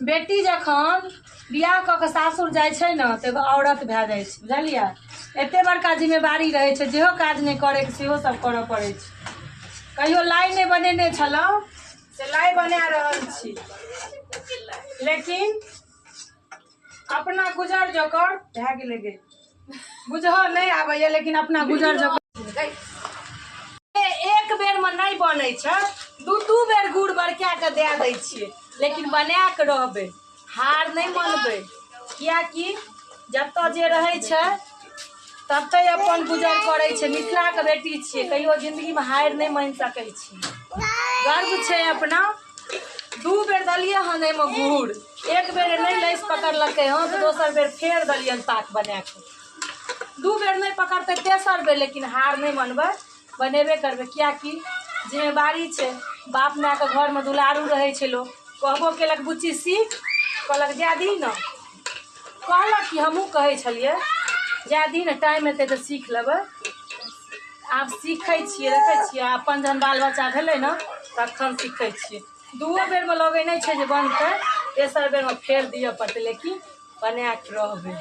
बेटी जखन बियाह क के सासुर जाय छै न त एगो औरत भए जाय छै, बुझलियै। एते बड़का जिम्मेवारी रहे छै, जेहो काज नहीं करे के सेहो सब करऽ पड़े छै। कहियो लाई नहीं बनेने छलौं से लाई बना रहल छी, लेकिन अपना गुजर जकर भए गेलै गे बुझह नहीं आबैया, लेकिन अपना गुजर जकर एक बेर में नहीं बनै छै, दू बेर गुड़ बरका के दे दै छियै, लेकिन बना के रहबै, हार नहीं मानबै। कियाकि जत जे रहे छै तते अपन गुजर करे छै। मिथिला के बेटी छियै, कहियो जिंदगी में हार नहीं मान सकै छी। गर्व छै अपना। दू बेर दलियै हन एहिमे गुड़, एक बेर नहीं लैस पकड़लकै हन तो दोसर बेर फेर दलियन पाक बना के। दू बेर नहीं पकड़ते तेसर बेर, लेकिन हार नहीं मानबै, बनेबे करबै। कियाकि जिम्मेवारी छै, बाप माय के घर में दुलारू रहे छै लोग। कहबो केलक बुच्ची सीख, कहलक जाय दी न, कहलक कि हमहूँ कहै छलियै जाय दी न, टाइम एतै तऽ सीख लेबै। आब सीखै छियै, देखै छियै अपन जहन बाल बच्चा भेलै न तखन सीखै छियै। दूओ बेर में लगै नहीं छै जे बनतै, तेसर बेर में फेर दिअ पड़तै, लेकिन बना के रहबै।